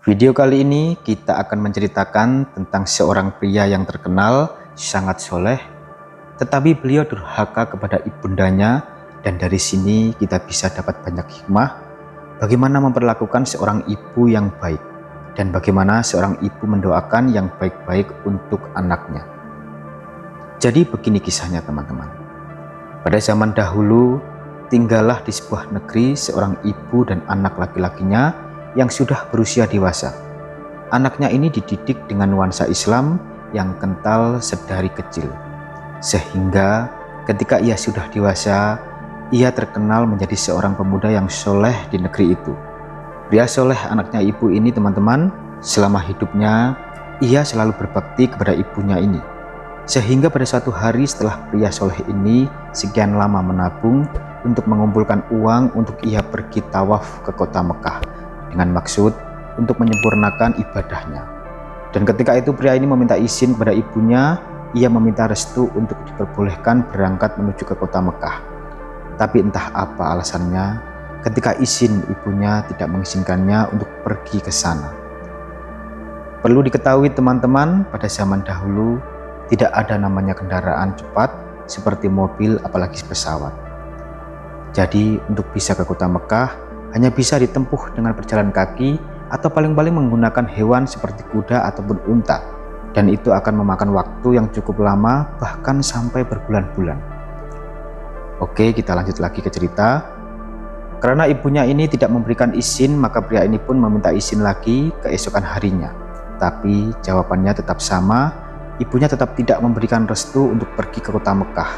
Video kali ini kita akan menceritakan tentang seorang pria yang terkenal sangat soleh, tetapi beliau durhaka kepada ibundanya, dan dari sini kita bisa dapat banyak hikmah bagaimana memperlakukan seorang ibu yang baik dan bagaimana seorang ibu mendoakan yang baik-baik untuk anaknya. Jadi begini kisahnya teman-teman. Pada zaman dahulu tinggallah di sebuah negeri seorang ibu dan anak laki-lakinya yang sudah berusia dewasa. Anaknya ini dididik dengan nuansa Islam yang kental sedari kecil, sehingga ketika ia sudah dewasa, ia terkenal menjadi seorang pemuda yang soleh di negeri itu. Pria soleh anaknya ibu ini teman-teman, selama hidupnya ia selalu berbakti kepada ibunya ini, sehingga pada suatu hari setelah pria soleh ini sekian lama menabung untuk mengumpulkan uang untuk ia pergi tawaf ke kota Mekah dengan maksud untuk menyempurnakan ibadahnya. Dan ketika itu pria ini meminta izin kepada ibunya, ia meminta restu untuk diperbolehkan berangkat menuju ke kota Mekah. Tapi entah apa alasannya, ketika izin ibunya tidak mengizinkannya untuk pergi ke sana. Perlu diketahui teman-teman, pada zaman dahulu tidak ada namanya kendaraan cepat seperti mobil apalagi pesawat. Jadi untuk bisa ke kota Mekah hanya bisa ditempuh dengan berjalan kaki atau paling-paling menggunakan hewan seperti kuda ataupun unta, dan itu akan memakan waktu yang cukup lama, bahkan sampai berbulan-bulan. Oke, kita lanjut lagi ke cerita. Karena ibunya ini tidak memberikan izin, maka pria ini pun meminta izin lagi keesokan harinya. Tapi jawabannya tetap sama, ibunya tetap tidak memberikan restu untuk pergi ke kota Mekah.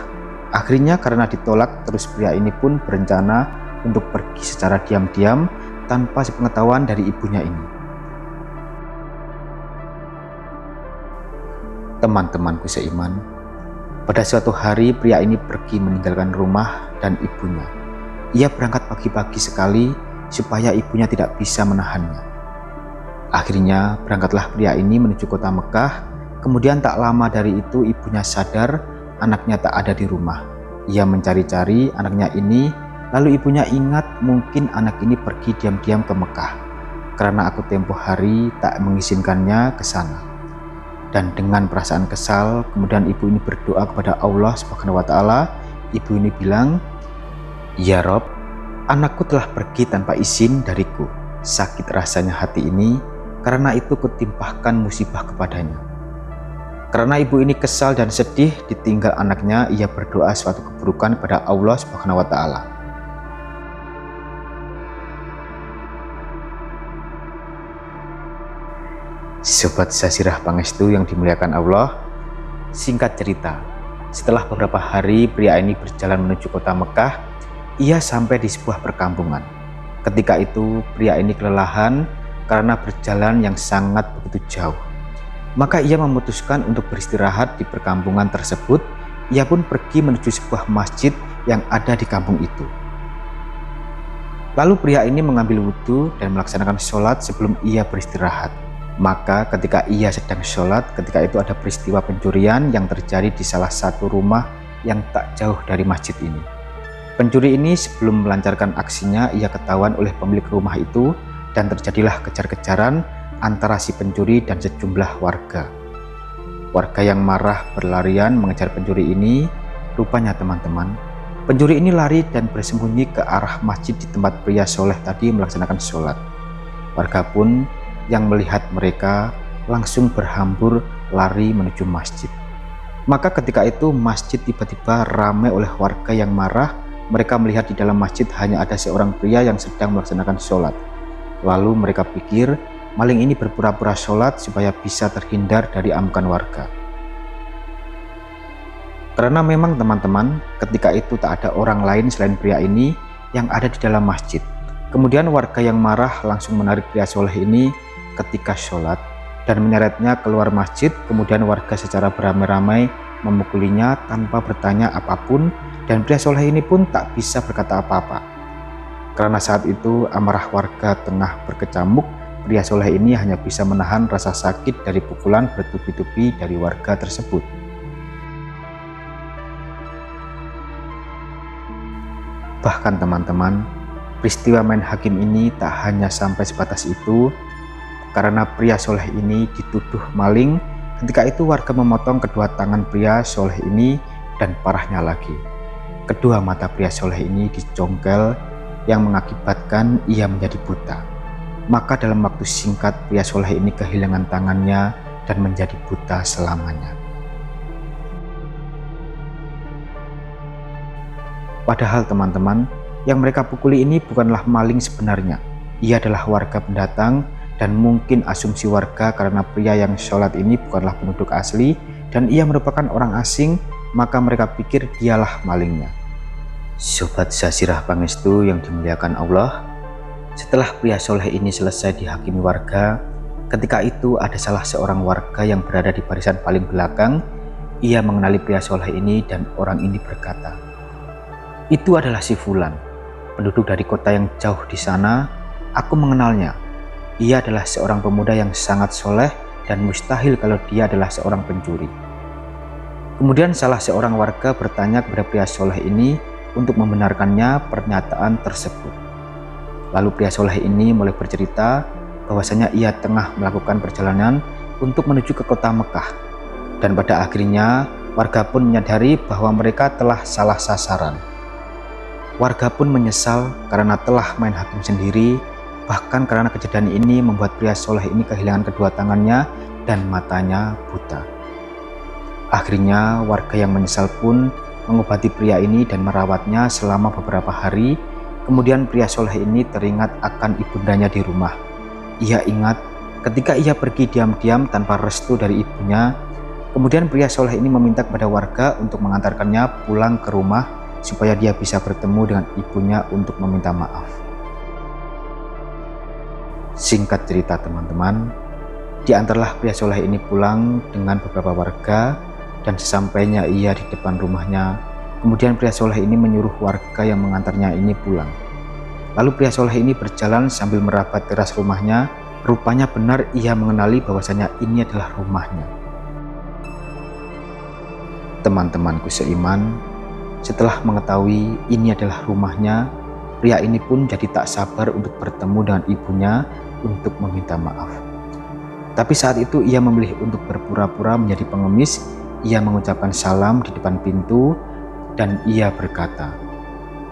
Akhirnya karena ditolak, terus pria ini pun berencana untuk pergi secara diam-diam tanpa sepengetahuan dari ibunya ini. Teman-temanku seiman, pada suatu hari pria ini pergi meninggalkan rumah dan ibunya. Ia berangkat pagi-pagi sekali supaya ibunya tidak bisa menahannya. Akhirnya berangkatlah pria ini menuju kota Mekah. Kemudian tak lama dari itu ibunya sadar anaknya tak ada di rumah. Ia mencari-cari anaknya ini. Lalu ibunya ingat mungkin anak ini pergi diam-diam ke Mekah karena aku tempo hari tak mengizinkannya ke sana. Dan dengan perasaan kesal, kemudian ibu ini berdoa kepada Allah Subhanahu wa Ta'ala. Ibu ini bilang, "Ya Rob, anakku telah pergi tanpa izin dariku. Sakit rasanya hati ini, karena itu kutimpahkan musibah kepadanya." Karena ibu ini kesal dan sedih ditinggal anaknya, ia berdoa suatu keburukan kepada Allah Subhanahu wa Ta'ala. Sobat Sasirah Pangestu yang dimuliakan Allah, singkat cerita, setelah beberapa hari pria ini berjalan menuju kota Mekah, ia sampai di sebuah perkampungan. Ketika itu pria ini kelelahan karena berjalan yang sangat begitu jauh. Maka ia memutuskan untuk beristirahat di perkampungan tersebut. Ia pun pergi menuju sebuah masjid yang ada di kampung itu. Lalu pria ini mengambil wudhu dan melaksanakan sholat sebelum ia beristirahat. Maka ketika ia sedang sholat, ketika itu ada peristiwa pencurian yang terjadi di salah satu rumah yang tak jauh dari masjid ini. Pencuri ini sebelum melancarkan aksinya, ia ketahuan oleh pemilik rumah itu dan terjadilah kejar-kejaran antara si pencuri dan sejumlah warga. Warga yang marah berlarian mengejar pencuri ini. Rupanya teman-teman, pencuri ini lari dan bersembunyi ke arah masjid di tempat pria soleh tadi melaksanakan sholat. Warga pun yang melihat mereka langsung berhambur lari menuju masjid. Maka ketika itu masjid tiba-tiba ramai oleh warga yang marah. Mereka melihat di dalam masjid hanya ada seorang pria yang sedang melaksanakan sholat. Lalu mereka pikir maling ini berpura-pura sholat supaya bisa terhindar dari amukan warga. Karena memang teman-teman, ketika itu tak ada orang lain selain pria ini yang ada di dalam masjid. Kemudian warga yang marah langsung menarik pria soleh ini ketika sholat dan menyeretnya keluar masjid. Kemudian warga secara beramai-ramai memukulinya tanpa bertanya apapun, dan pria soleh ini pun tak bisa berkata apa-apa. Karena saat itu amarah warga tengah berkecamuk, pria soleh ini hanya bisa menahan rasa sakit dari pukulan bertubi-tubi dari warga tersebut. Bahkan teman-teman, peristiwa main hakim ini tak hanya sampai sebatas itu. karena pria soleh ini dituduh maling. Ketika itu warga memotong kedua tangan pria soleh ini, dan parahnya lagi, kedua mata pria soleh ini dicongkel yang mengakibatkan ia menjadi buta. Maka dalam waktu singkat pria soleh ini kehilangan tangannya dan menjadi buta selamanya. Padahal teman-teman, yang mereka pukuli ini bukanlah maling sebenarnya. Ia adalah warga pendatang, dan mungkin asumsi warga karena pria yang sholat ini bukanlah penduduk asli dan ia merupakan orang asing, maka mereka pikir dialah malingnya. Sobat Zazirah Pangestu yang dimuliakan Allah, setelah pria soleh ini selesai dihakimi warga, ketika itu ada salah seorang warga yang berada di barisan paling belakang. Ia mengenali pria soleh ini dan orang ini berkata, "Itu adalah si Fulan, penduduk dari kota yang jauh di sana. Aku mengenalnya. Ia adalah seorang pemuda yang sangat soleh dan mustahil kalau dia adalah seorang pencuri." Kemudian salah seorang warga bertanya kepada pria soleh ini untuk membenarkannya pernyataan tersebut. Lalu pria soleh ini mulai bercerita bahwasanya ia tengah melakukan perjalanan untuk menuju ke kota Mekah. Dan pada akhirnya warga pun menyadari bahwa mereka telah salah sasaran. Warga pun menyesal karena telah main hakim sendiri. Bahkan karena kejadian ini membuat pria soleh ini kehilangan kedua tangannya dan matanya buta. Akhirnya warga yang menyesal pun mengobati pria ini dan merawatnya selama beberapa hari. Kemudian pria soleh ini teringat akan ibundanya di rumah. Ia ingat ketika ia pergi diam-diam tanpa restu dari ibunya. Kemudian pria soleh ini meminta kepada warga untuk mengantarkannya pulang ke rumah supaya dia bisa bertemu dengan ibunya untuk meminta maaf. Singkat cerita teman-teman, di antaralah pria soleh ini pulang dengan beberapa warga, dan sesampainya ia di depan rumahnya, kemudian pria soleh ini menyuruh warga yang mengantarnya ini pulang. Lalu pria soleh ini berjalan sambil merapat teras rumahnya. Rupanya benar ia mengenali bahwasanya ini adalah rumahnya. Teman-temanku seiman, setelah mengetahui ini adalah rumahnya, pria ini pun jadi tak sabar untuk bertemu dengan ibunya untuk meminta maaf. Tapi saat itu ia memilih untuk berpura-pura menjadi pengemis. Ia mengucapkan salam di depan pintu dan ia berkata,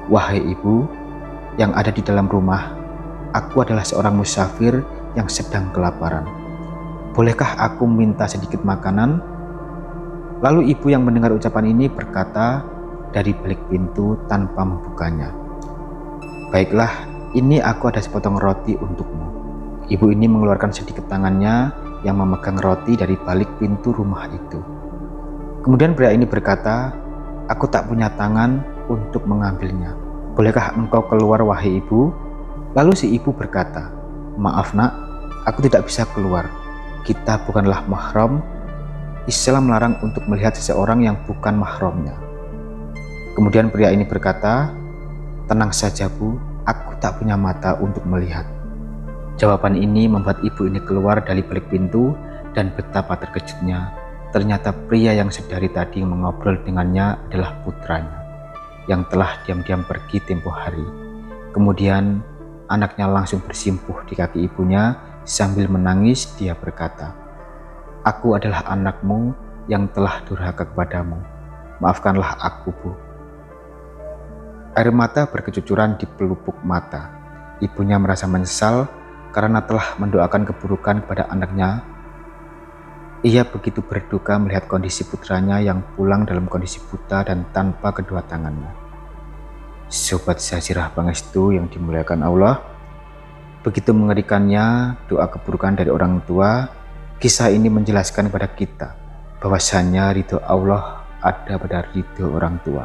"Wahai ibu yang ada di dalam rumah, aku adalah seorang musafir yang sedang kelaparan. Bolehkah aku minta sedikit makanan?" Lalu ibu yang mendengar ucapan ini berkata dari balik pintu tanpa membukanya, "Baiklah, ini aku ada sepotong roti untukmu." Ibu ini mengeluarkan sedikit tangannya yang memegang roti dari balik pintu rumah itu. Kemudian pria ini berkata, "Aku tak punya tangan untuk mengambilnya. Bolehkah engkau keluar wahai ibu?" Lalu si ibu berkata, "Maaf nak, aku tidak bisa keluar. Kita bukanlah mahram. Islam melarang untuk melihat seseorang yang bukan mahramnya." Kemudian pria ini berkata, "Tenang saja bu, aku tak punya mata untuk melihat." Jawaban ini membuat ibu ini keluar dari balik pintu, dan betapa terkejutnya. Ternyata pria yang sedari tadi mengobrol dengannya adalah putranya yang telah diam-diam pergi tempo hari. Kemudian anaknya langsung bersimpuh di kaki ibunya sambil menangis. Dia berkata, "Aku adalah anakmu yang telah durhaka kepadamu. Maafkanlah aku bu." Air mata berkecucuran di pelupuk mata. Ibunya merasa menyesal karena telah mendoakan keburukan kepada anaknya. Ia begitu berduka melihat kondisi putranya yang pulang dalam kondisi buta dan tanpa kedua tangannya. Sobat Zazirah Pangestu yang dimuliakan Allah, begitu mengerikannya doa keburukan dari orang tua. Kisah ini menjelaskan kepada kita bahwasanya ridho Allah ada pada ridho orang tua.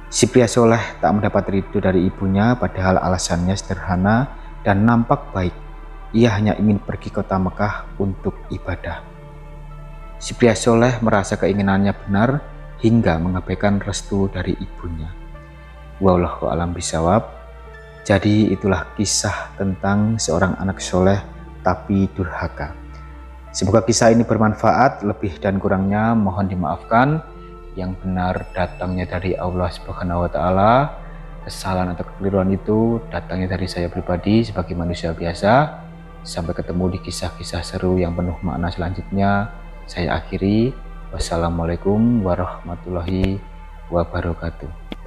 Si pria soleh tak mendapat ridho dari ibunya, padahal alasannya sederhana dan nampak baik. Ia hanya ingin pergi ke kota Mekah untuk ibadah. Si pria soleh merasa keinginannya benar hingga mengabaikan restu dari ibunya. Wallahu a'lam bishawab. Jadi itulah kisah tentang seorang anak soleh tapi durhaka. Semoga kisah ini bermanfaat. Lebih dan kurangnya mohon dimaafkan. Yang benar datangnya dari Allah Subhanahu wa Ta'ala. Kesalahan atau kekeliruan itu datangnya dari saya pribadi sebagai manusia biasa. Sampai ketemu di kisah-kisah seru yang penuh makna selanjutnya. Saya akhiri. Wassalamualaikum warahmatullahi wabarakatuh.